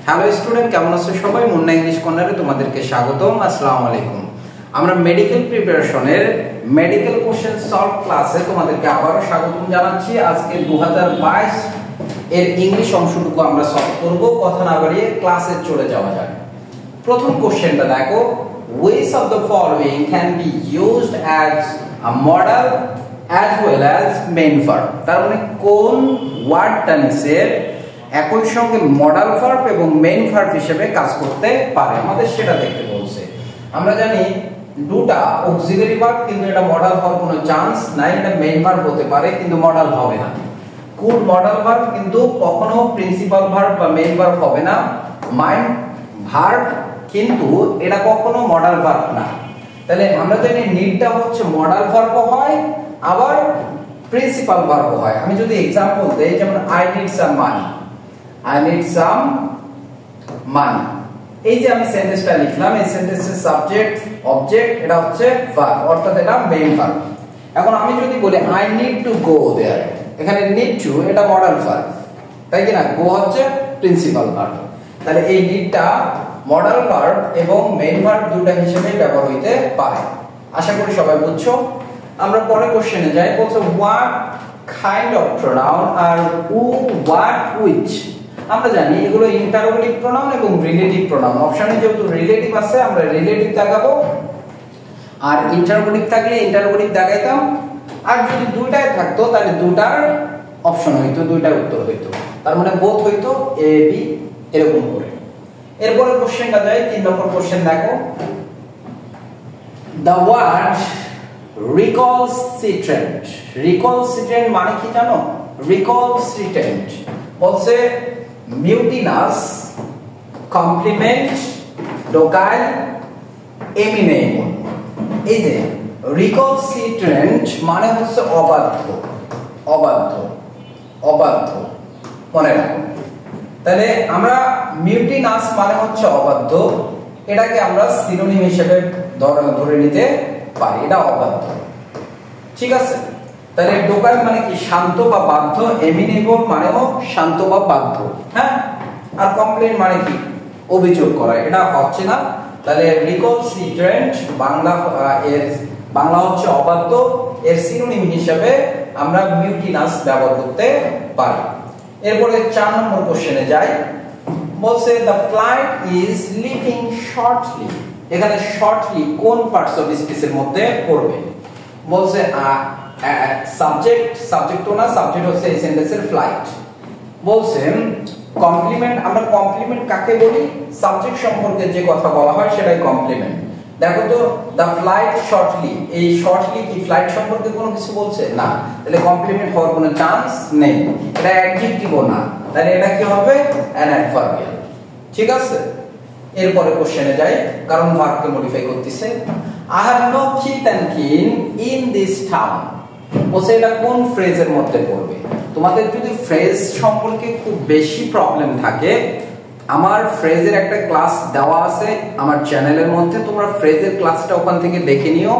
Hello student, কেমন আছো সবাই? মুন্না ইংলিশ কর্নারে তোমাদেরকে স্বাগতম। আসসালামু আলাইকুম। আমরা মেডিকেল প্রিপারেশনের মেডিকেল কোশ্চেন সলভ ক্লাসে তোমাদেরকে আবারও স্বাগতম জানাচ্ছি। আজকে 2022 এর ইংলিশ অংশটুকু আমরা সলভ করব। কথা না বাড়িয়ে ক্লাসে চলে যাওয়া যাক। প্রথম কোশ্চেনটা দেখো, which of the following can be used as a model as well as main verb? তার মানে কোন ওয়ার্ডটা নিচে একই সঙ্গে মডাল ভার্ব এবং মেইন ভার্ব হিসেবে কাজ করতে পারে, আমাদের সেটা দেখতে বলছে। আমরা জানি দুটা অক্সিলারি ভার্ব, কিন্তু এটা মডাল হওয়ার কোনো চান্স নাই। এটা মেইন ভার্ব হতে পারে কিন্তু মডাল হবে না। কুড মডাল ভার্ব কিন্তু কখনো প্রিন্সিপাল ভার্ব বা মেইন ভার্ব হবে না। মাইন্ড ভার্ব কিন্তু এটা কখনো মডাল ভার্ব না। তাহলে আমরা জানি নিডটা হচ্ছে মডাল ভার্ব হয়, আবার প্রিন্সিপাল ভার্ব হয়। আমি যদি एग्जांपल দেই, যেমন I need some money, I need some money। এই যে আমি সেন্টেন্সটা লিখলাম, এই সেন্টেন্সের সাবজেক্ট অবজেক্ট এটা হচ্ছে ভার্ব, অর্থাৎ এটা মেইন ভার্ব। এখন আমি যদি বলি I need to go there, এখানে need to এটা মডাল ভার্ব, তাই কি না? go হচ্ছে প্রিন্সিপাল ভার্ব। তাহলে এই নিডটা মডাল ভার্ব এবং মেইন ভার্ব দুটো হিসেবে ব্যবহার হইতে পারে। আশা করি সবাই বুঝছো। আমরা পরের কোশ্চেনে যাই। বলছে what kind of pronoun are who, what, which? আমরা জানি এগুলো ইন্টারোগেটিভ প্রোনাউন এবং রিলেটিভ প্রোনাউন। অপশনে যেহেতু রিলেটিভ আছে আমরা রিলেটিভ দেখাবো, আর ইন্টারোগেটিভ থাকলে ইন্টারোগেটিভ দেখাইতাম। আর যদি দুইটাই থাকতো তাহলে দুটার অপশন হইতো, দুইটার উত্তর হইতো। তার মানে বোথ হইতো, এ বি এরকম করে। এরপরে কোশ্চেনটা যাই, 3 নম্বর কোশ্চেন দেখো। দ্য ওয়ার্ড recalcitrant, recalcitrant মানে কি জানো? recalcitrant বলছে mutinous, compliment, docile, amenable। এই যে recalcitrant মানে হচ্ছে অবাধ্য, অবাধ্য, অবাধ্য, মনে রাখো। তাহলে আমরা mutinous মানে হচ্ছে অবাধ্য, এটাকে আমরা সিনোনিম হিসেবে ধরে নিতে পারি, এটা অবাধ্য। ঠিক আছে? তাহলে ডোকাইল মানে কি? শান্ত বা বাধ্য। এমিনেবল মানেও শান্ত বা বাধ্য। হ্যাঁ, আর কমপ্লেইন মানে কি? অভিযোগ করা। এটা হচ্ছে না। তাহলে রিকলসিট্রেন্ট বাংলা হচ্ছে অবাধ্য, এর সিনোনিম হিসেবে আমরা মিউটিনাস ব্যবহার করতে পারি। এরপরে 4 নম্বর কোশ্চেনে যাই। বলছে the flight is living shortly, এখানে শর্টলি কোন পার্টস অফ স্পিচের মধ্যে পড়বে? বলছে সাবজেক্ট তো না, সাবজেক্ট হচ্ছে এই সেন্টেন্সের ফ্লাইট। বলছে কমপ্লিমেন্ট, আমরা কমপ্লিমেন্ট কাকে বলি? সাবজেক্ট সম্পর্কে যে কথা বলা হয় সেটাই কমপ্লিমেন্ট। দেখো তো, দ্য ফ্লাইট শর্টলি, এই শর্টলি কি ফ্লাইট সম্পর্কে কোনো কিছু বলছে? না। তাহলে কমপ্লিমেন্ট হওয়ার কোনো চান্স নেই। এটা অ্যাডজেক্টিভও না, তাহলে এটা কি হবে? An adverbial. ঠিক আছে? এরপরে কোশ্চেনে যাই, কারণ ভার্বকে মডিফাই করতেছে। I have no kith and kin in this town। বলছে এটা কোন ফ্রেজের মধ্যে পড়বে? তোমাদের যদি ফ্রেজ সম্পর্কে খুব বেশি প্রবলেম থাকে, আমার ফ্রেজের একটা ক্লাস দেওয়া আছে আমার চ্যানেলের মধ্যে, তোমরা ফ্রেজের ক্লাসটা ওখান থেকে দেখে নিও।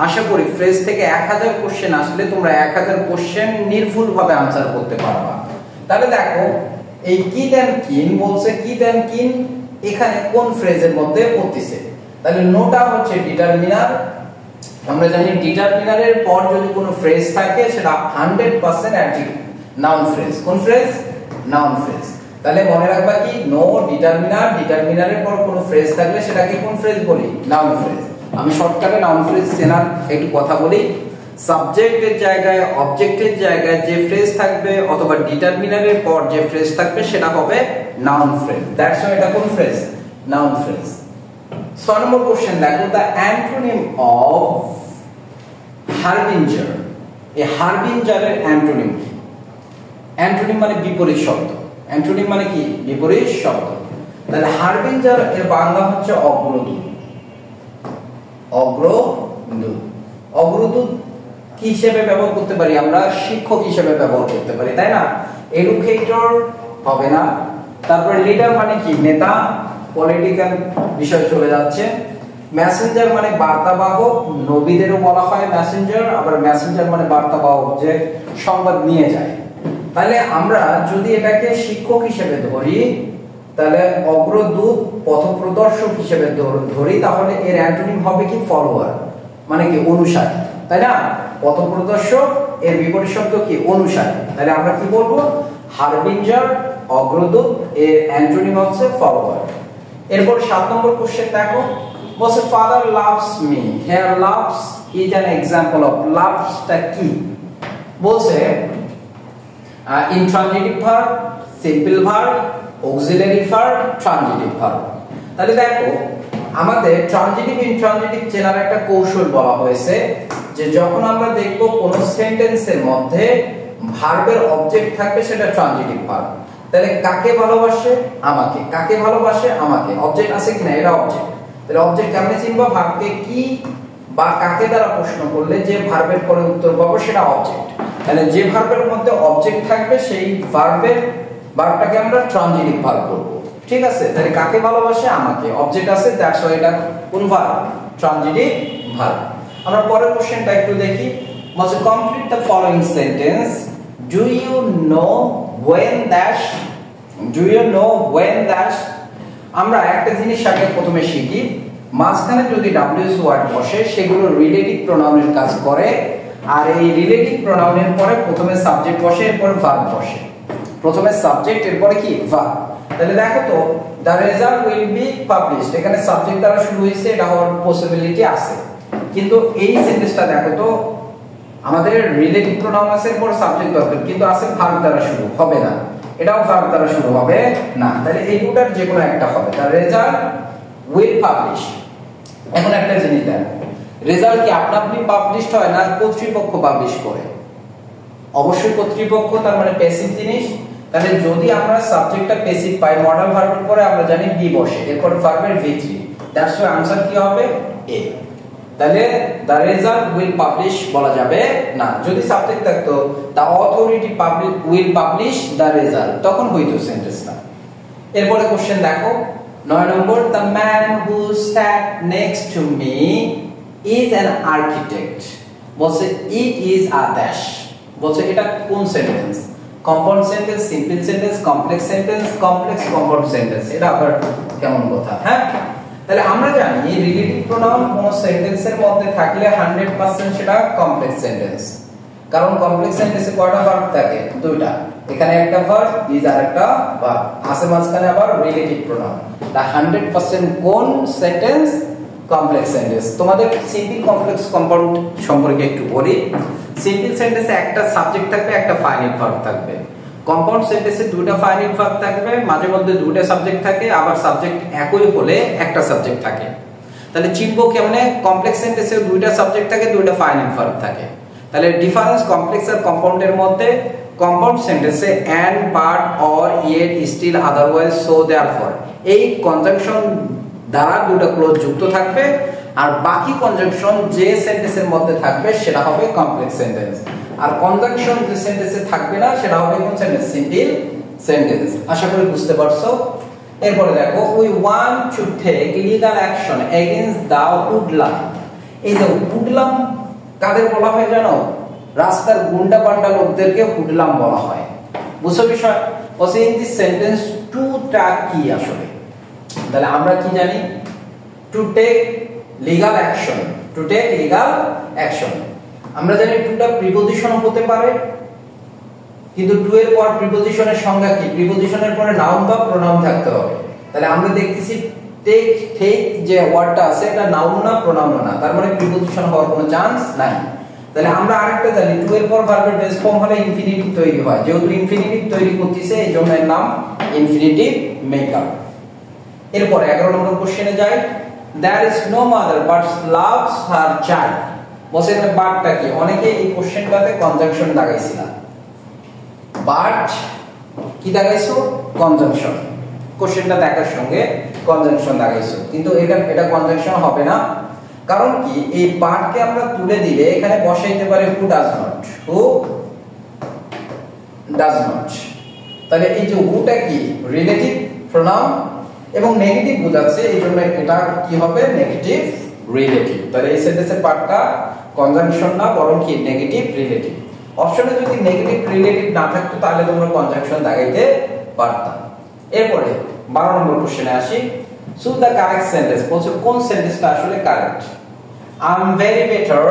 আশা করি ফ্রেজ থেকে 1000 কোশ্চেন আসলে তোমরা 1000 কোশ্চেন নির্ভুলভাবে আনসার করতে পারবা। তাহলে দেখো, এই কিথ এন্ড কিন বলছে, কিথ এন্ড কিন এখানে কোন ফ্রেজের মধ্যে পড়তেছে? তাহলে নোটা হচ্ছে ডিটারমিনার। আমরা জানি ডিটারমিনারের পর যদি কোনো ফ্রেজ থাকে সেটা 100% অ্যাডজেক্টিভ, নাউন ফ্রেজ। কোন ফ্রেজ? Noun phrase. তাহলে মনে রাখবা কি? নো ডিটারমিনার, ডিটারমিনারের পর কোনো ফ্রেজ থাকলে সেটাকে কোন ফ্রেজ বলি? Noun phrase. আমি শর্টকাটে নাউন ফ্রেজ চেনার একটু কথা বলি। সাবজেক্টের জায়গায় অবজেক্টের জায়গায় যে ফ্রেজ থাকবে অথবা ডিটারমিনারের পর যে ফ্রেজ থাকবে সেটা হবে নাউন ফ্রেজ। দ্যাটস হোয়াই এটা কোন ফ্রেজ? Noun phrase. 6 নম্বর কোশ্চেন দেখো, দ্য অ্যান্টোনিম অফ হারবিঞ্জার। এই হারবিঞ্জারের অ্যান্টোনিম কি? অ্যান্টোনিম মানে বিপরীত শব্দ। অ্যান্টোনিম মানে কি? বিপরীত শব্দ। তাহলে হারবিঞ্জার এর বাংলা হচ্ছে অগ্রদূত। অগ্রদূত, অগ্রদূত কি হিসেবে ব্যবহার করতে পারি? আমরা শিক্ষক হিসেবে ব্যবহার করতে পারি, তাই না? এডুকেটর হবে না। তারপরে লিডার মানে কি? নেতা, পলিটিক্যাল বিষয় চলে যাচ্ছে। মেসেঞ্জার মানে বার্তাবাহক, নবীদেরও বলা হয় মেসেঞ্জার। আবার মেসেঞ্জার মানে বার্তাবাহক, যে সংবাদ নিয়ে যায়। তাহলে আমরা যদি এটাকে শিক্ষক হিসেবে ধরি তাহলে অগ্রদূত পথপ্রদর্শক হিসেবে ধরি, তাহলে এর অ্যান্টোনিম হবে কি ফলোয়ার, মানে কি অনুসারী, তাই না? পথপ্রদর্শক এর বিপরীত শব্দ কি অনুসারী, তাহলে আমরা কি বলবো হারবিঞ্জার অগ্রদূত, এর অ্যান্টোনিম হচ্ছে ফলোয়ার। এরপর 7 নম্বর কোশ্চেন দেখো, বলছে father loves me. Here loves is an example of, লাভসটা কি বলছে intransitive verb, simple verb, auxiliary verb, transitive verb. তাহলে দেখো আমাদের ট্রানজিটিভ ইনট্রানজিটিভ চেনার একটা কৌশল বলা হয়েছে, যে যখন আমরা দেখব কোন সেন্টেন্সের মধ্যে ভার্বের অবজেক্ট থাকবে সেটা ট্রানজিটিভ ভার্ব। তাহলে কাকে ভালোবাসে আমাকে, কাকে ভালোবাসে আমাকে, অবজেক্ট আছে কিনা, এটা অবজেক্ট। তাহলে অবজেক্ট কেমনে চিনবো, ভার্বকে কি বা কাকে দ্বারা প্রশ্ন করলে যে ভার্বের পরে উত্তর পাবো সেটা অবজেক্ট। তাহলে যে ভার্বের মধ্যে অবজেক্ট থাকবে সেই ভার্বটাকে আমরা ট্রানজিটিভ ভার্ব বলবো, ঠিক আছে? তাহলে কাকে ভালোবাসে আমাকে, অবজেক্ট আছে, দ্যাটস হোয়াই এটা কোন ভার্ব, ট্রানজিটিভ ভার্ব। আমরা পরের কোশ্চেনটা একটু দেখি, must complete the following sentence, do you know when dash, do you know when dash। আমরা একটা জিনিস আগে প্রথমে শিখি, মাঝখানে যদি WS ওয়ার্ড বসে সেগুলো রিলেটিভ প্রোনাউনের কাজ করে, আর এই রিলেটিভ প্রোনাউনের পরে প্রথমে সাবজেক্ট বসে, এরপর ভার্ব বসে। প্রথমে সাবজেক্ট, এরপরে কি ভার্ব। তাহলে দেখো তো the result will be published, এখানে সাবজেক্ট দ্বারা শুরু হয়েছে, এটা হওয়ার পসিবিলিটি আছে, কিন্তু এই সেন্টেন্সটা দেখো তো আমাদের রিলেটিভ প্রোনাউন আছে, এরপর সাবজেক্ট দরকার, কিন্তু আছে ভার্ব দ্বারা শুরু, হবে না, এটাও ভার্ব দ্বারা শুরু হবে না। তাহলে এই দুটার যে কোনো একটা হবে, তার রেজাল্ট উইল পাবলিশ। এখন একটা জিনিস দেখো, রেজাল্ট কি আপনা আপনি পাবলিশড হয় না কর্তৃপক্ষ পাবলিশ করে? অবশ্যই কর্তৃপক্ষ, তার মানে প্যাসিভ জিনিস। তাহলে যদি আমরা সাবজেক্টটা প্যাসিভ পাই, মডাল ভার্বের পরে আমরা জানি বি বসে, এরপর ভার্বের V3, দ্যাটস ওয়াই आंसर কি হবে এ। তাহলে the result will publish বলা যাবে না, যদি সাবজেক্ট থাকতো the authority will publish the result, তখন হইতো সেন্টেন্সটা। এরপরে কোশ্চেন দেখো 9 নম্বর, the man who sat next to me is an architect। বলছে it is a dash, বলছে এটা কোন sentence, compound sentence, simple sentence, complex sentence, complex compound sentence, এটা আবার কেমন কথা, হ্যাঁ? তাহলে আমরা জানি রিলেটিভ প্রোনাউন কোন সেন্টেন্সের মধ্যে থাকলে 100% সেটা কমপ্লেক্স সেন্টেন্স, কারণ কমপ্লেক্স সেন্টেন্সে কয়টা ভার্ব থাকে, দুইটা, এখানে একটা ভার্ব, ইজ আরেকটা ভার্ব আছে, মাঝখানে আবার রিলেটিভ প্রোনাউন। তা 100% কোন সেন্টেন্স, কমপ্লেক্স সেন্টেন্স। তোমাদের সিম্পল কমপ্লেক্স কম্পাউন্ড সম্পর্কে একটু বলি। সিম্পল সেন্টেন্সে একটা সাবজেক্ট থাকবে, একটা ফাইনাইট ভার্ব থাকবে। কম্পাউন্ড সেন্টেন্সে দুটো ফাইনাইট ভার্ব থাকবে, মাঝে মধ্যে দুটো সাবজেক্ট থাকে, আবার সাবজেক্ট একই হলে একটা সাবজেক্ট থাকে। তাহলে চিনবো কেমনে, কমপ্লেক্স সেন্টেন্সে দুইটা সাবজেক্ট থাকে, দুইটা ফাইনাইট ভার্ব থাকে। তাহলে ডিফারেন্স কমপ্লেক্স আর কম্পাউন্ডের মধ্যে, কম্পাউন্ড সেন্টেন্সে and, but, or, yet, still, otherwise, so, therefore এই কনজাংশন দ্বারা দুটো ক্লোজ যুক্ত থাকবে, আর বাকি কনজাংশন যে সেন্টেন্সের মধ্যে থাকবে সেটা হবে কমপ্লেক্স সেন্টেন্স, আর কনজাংশন যে সেন্টেন্সে থাকবে না সেটা হবে কোন সেন্টেন্স, সিম্পল সেন্টেন্স। আশা করি বুঝতে পারছো। এরপরে দেখো, we want to take legal action against the hoodlum. এই যে উডলাম কাদের বলা হয় জানো, রাস্তার গুন্ডা পান্ডা লোকদেরকে উডলাম বলা হয়। বুঝছো বিষয়? ওসে ইন দিস সেন্টেন্স টুটা কি আসলে, তাহলে আমরা কি জানি, to take legal action, to take legal action. আমরা জানি টুটা প্রিপজিশন হতে পারে, কিন্তু টু এর পর প্রিপজিশনের সংজ্ঞা কি, প্রিপজিশনের পরে নাউন বা প্রোনাউন থাকতে হবে। তাহলে আমরা দেখতেছি টেক, টেক যে ওয়ার্ডটা আছে এটা নাউন না প্রোনাউন না, তার মানে প্রিপজিশন হওয়ার কোনো চান্স নাই। তাহলে আমরা আরেকটা জানি টু এর পর ভার্বের বেস ফর্ম হলে ইনফিনিটিভ তৈরি হয়, যেহেতু ইনফিনিটিভ তৈরি করতেছে এই জন্য এর নাম ইনফিনিটিভ মেকার। এরপর 11 নম্বর কোশ্চেনে যাই, there is no mother but loves her child। বসে এখানে বাটটা কি, অনেকে এই কোশ্চেনটাতে কনজাংশন লাগাইছিল, বাট কি লাগাইছো, কনজাংশন, কোশ্চেনটা দেখার সঙ্গে কনজাংশন লাগাইছো, কিন্তু এটা কনজাংশন হবে না। কারণ কি, এই বাটকে আমরা তুলে দিলে এখানে বসাইতে পারি who does not, who does not. তাহলে এই যে হুটা কি, রিলেটিভ প্রোনাউন এবং নেগেটিভ বোঝাচ্ছে, এই জন্য এটা কি হবে, নেগেটিভ রিলেটিভ। তাহলে এই সেন্টেন্সের পার্টটা কনজাংশন না, বরং কি নেগেটিভ রিলেটিভ। অপশনে যদি নেগেটিভ রিলেটিভ না থাকতো তাহলে তোমরা কনজাংশন লাগাইতে পারতাম। এরপরে 12 নম্বর কোশ্চেনে আসি। চুজ দ্য কারেক্ট সেন্টেন্স, বলছে কোন সেন্টেন্সটা আসলে correct. I am very better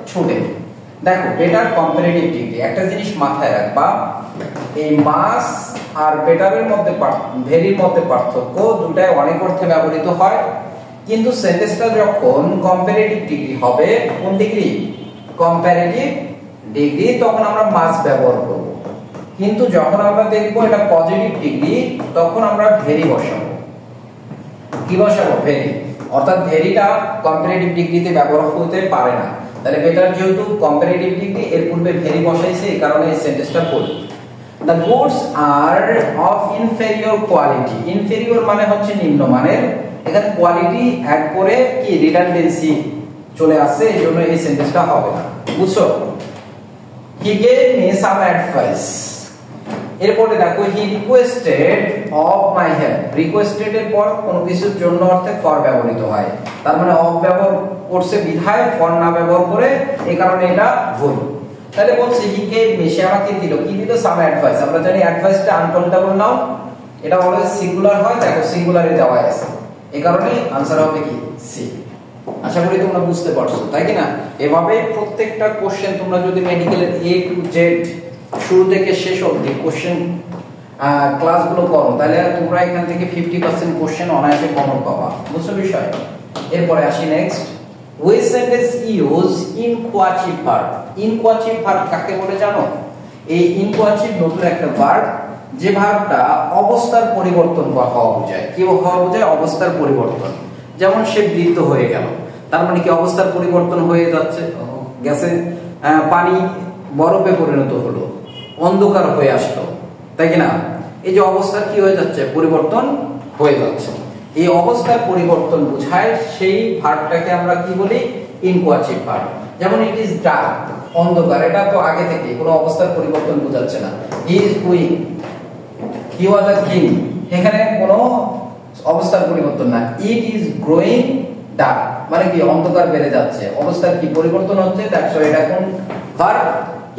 today. দেখো বেটার কম্পারেটিভ ডিগ্রি, একটা জিনিস মাথায় রাখবা, এই মাস আর বেটারের মধ্যে ভেরির মধ্যে পার্থক্য, দুটাই অনেক অর্থে ব্যবহৃত হয়, কিন্তু সেন্টেন্সটা যখন কম্পারেটিভ ডিগ্রি হবে, কোন ডিগ্রি? কম্পারেটিভ ডিগ্রি, তখন আমরা মাস ব্যবহার করব। কিন্তু যখন আমরা দেখব এটা পজিটিভ ডিগ্রি, তখন আমরা ভেরি বসাবো। কি বসাবো? ভেরি। অর্থাৎ ভেরিটা কম্পারেটিভ ডিগ্রিতে ব্যবহার হতে পারে না। তাহলে বেটার যেহেতু কম্পারেটিভ ডিগ্রি, এর পূর্বে ভেরি বসাইছে, এই কারণে এই সেন্টেন্সটা ভুল। The goods are of inferior quality. Inferior মানে হচ্ছে নিম্নমানের, এখানে কোয়ালিটি অ্যাড করে কি রিডান্ডেন্সি চলে আসছে, এই জন্য এই সেন্টেন্সটা হবে না। বুঝছো? He gave me some advice. এরপরে দেখো he requested of my help. requested এর পর কোন কিছুর জন্য অর্থে for ব্যবহৃত হয়, তার মানে of ব্যবহার করছে বিধায় for না ব্যবহার করে, এই কারণে এটা ভুল। তাহলে বলছে he gave me, সে আমাকে দিল, কি দিল? some advice। আমরা জানি অ্যাডভাইসটা আনকাউন্টেবল নাউন, এটা অলওয়েজ সিঙ্গুলার হয়, দেখো সিঙ্গুলারে দেওয়া আছে, এই কারণে आंसर হবে কি? সি। আশা করি তোমরা বুঝতে পারছো, তাই কি না? এভাবে প্রত্যেকটা কোশ্চেন তোমরা যদি মেডিকেলের A to Z শুরু থেকে শেষ অবধি কোশ্চেন ক্লাসগুলো করো, তাহলে তোমরা এখান থেকে 50% কোশ্চেন অনায়াসে কমন পাবা। বুঝছো বিষয়? এরপরে আসি next. which sentence use inquisitive verb? inquisitive verb কাকে বলে জানো? এই inquisitive নতুন একটা ভার্ব, যে ভার্বটা অবস্থার পরিবর্তন হওয়া বোঝায়। কি হওয়া বোঝায়? অবস্থার পরিবর্তন। যেমন সে বৃদ্ধ হয়ে গেল, তার মানে কি অবস্থার পরিবর্তন হয়ে যাচ্ছে, গেছে। পানি বরফে পরিণত হলো, অন্ধকার হয়ে আসলো, তাই কি না? এই যে অবস্থার কি হয়ে যাচ্ছে? পরিবর্তন হয়ে যাচ্ছে। এই অবস্থার পরিবর্তন বোঝায় সেই ভার্বটাকে আমরা কি বলি? ইনকোয়াচিভ ভার্ব। যেমন ইট ইজ ডার্ক, অন্ধকার, এটা তো আগে থেকে কোনো অবস্থার পরিবর্তন বোঝাচ্ছে না। He is weak, he was a king, এখানে কোনো অবস্থার পরিবর্তন না। ইট ইজ গ্রোয়িং ডার্ক, মানে কি অন্ধকার বেড়ে যাচ্ছে, অবস্থার কি পরিবর্তন হচ্ছে, দ্যাটস হোয়াই এটা কোন ভার্ব?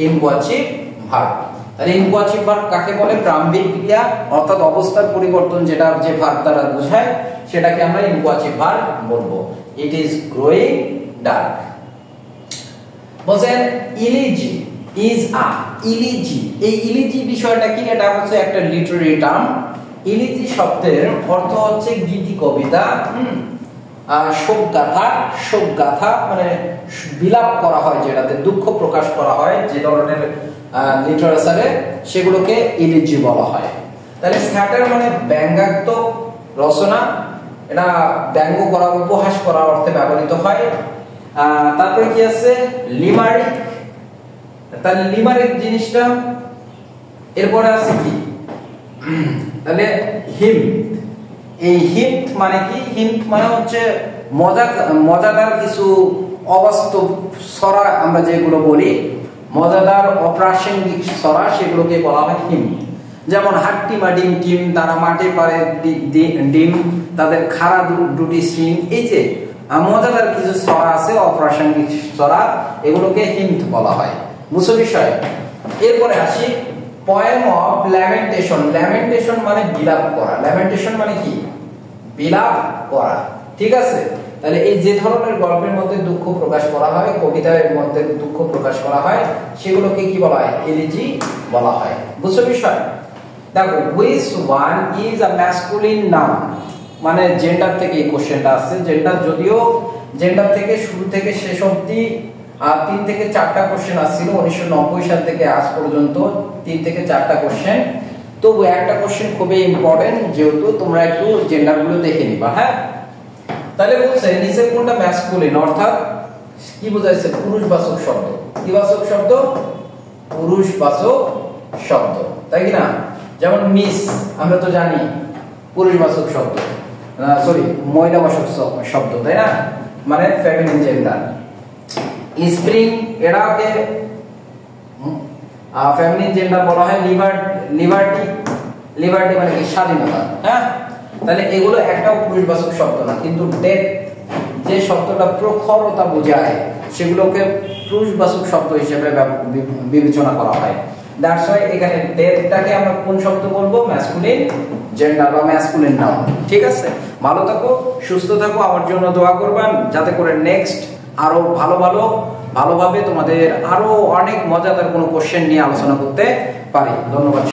ইনকোয়াচিভ ভার্ব। তাহলে ইনকোয়াচিভ ভার্ব কাকে বলে? প্রারম্ভিক ক্রিয়া, অর্থাৎ অবস্থার পরিবর্তন যেটা যে ভার্ব দ্বারা বোঝায়, সেটাকে আমরা ইনকোয়াচিভ ভার্ব বলবো। It is growing dark. বলেন ইলিজি ইজ আ। ইলিজি, এই ইলিজি বিষয়টা কি? এটা হচ্ছে একটা লিটারেরি টার্ম। ইলিজি শব্দের অর্থ হচ্ছে গীতি, কবিতা, শোকগাথা। শোকগাথা মানে বিলাপ করা হয়, যেটাতে দুঃখ প্রকাশ করা হয়, যে ধরনের লিটারেচারে, সেগুলোকে ইলিজি বলা হয়। তাহলে স্যাটার মানে ব্যঙ্গাত্মক রচনা, এটা ব্যঙ্গ করা, উপহাস করা অর্থে ব্যবহৃত হয়। তারপরে কি আছে? লিমারিক। তাহলে লিমারিক জিনিসটা, এরপরে আছে কি? তাহলে হিম। এই হিম মানে কি? হিম মানে হচ্ছে মজাদার কিছু অবাস্তব ছড়া, আমরা যেগুলো বলি মজাদার অপ্রাসঙ্গিক ছড়া, সেগুলোকে বলা হয় হিম। যেমন হাট্টিমা ডিম টিম, তারা মাঠে পারে ডিম, তাদের খাড়া দুটি সিং, এই যে মজাদার কিছু ছড়া আছে, অপ্রাসঙ্গিক ছড়া, এগুলোকে হিম বলা হয়। বুঝছো বিষয়? এরপরে আসি পোয়েম অফ ল্যামেন্টেশন। ল্যামেন্টেশন মানে বিলাপ করা। ল্যামেন্টেশন মানে কি? বিলাপ করা, ঠিক আছে? তাহলে এই যে ধরনের গল্পের মধ্যে দুঃখ প্রকাশ করা হয়, কবিতার মধ্যে দুঃখ প্রকাশ করা হয়, সেগুলোকে কি বলা হয়? এলিজি বলা হয়। বুঝছো বিষয়? দেখো which one is a masculine noun, মানে জেন্ডার থেকে এই কোশ্চেনটা আসছে। জেন্ডার, যদিও জেন্ডার থেকে শুরু থেকে শেষ অবধি 3 থেকে 4টা কোশ্চেন আসছিল 1990 সাল থেকে আজ পর্যন্ত, 3 থেকে 4টা কোশ্চেন। তো একটা কোশ্চেন খুবই ইম্পর্টেন্ট, যেহেতু তোমরা একটু জেন্ডারগুলো দেখে নিবা। হ্যাঁ, তাহলে বলছে নিচের কোনটা ম্যাসকুলিন, অর্থাৎ কি বোঝাইছে? পুরুষবাচক শব্দ। কি বাচক শব্দ? পুরুষবাচক শব্দ, তাই কি না? যেমন মিস, আমরা তো জানি পুরুষবাচক শব্দ, সরি মহিলাবাচক শব্দ, তাই না? মানে ফেমিনিন জেন্ডার। স্প্রিং, এটাকে ফেমিনিন জেন্ডার বলা হয়। লিবার্টি, লিবার্টি মানে কি? স্বাধীনতা। হ্যাঁ, তাহলে এগুলো একটাও পুরুষবাচক শব্দ না। কিন্তু ডেথ, যে শব্দটা প্রখরতা বোঝায়, সেগুলোকে পুরুষবাচক শব্দ হিসেবে বিবেচনা করা হয়। দ্যাটস ওয়াই এখানে ডেথটাকে আমরা কোন শব্দ বলবো? ম্যাসকুলিন জেন্ডার বা ম্যাসকুলিন নাউন। ঠিক আছে, ভালো থাকো, সুস্থ থাকো, আমার জন্য দোয়া করবেন যাতে করে নেক্সট আরো ভালোভাবে তোমাদের আরো অনেক মজাদার কোনো কোশ্চেন নিয়ে আলোচনা করতে পারি। ধন্যবাদ।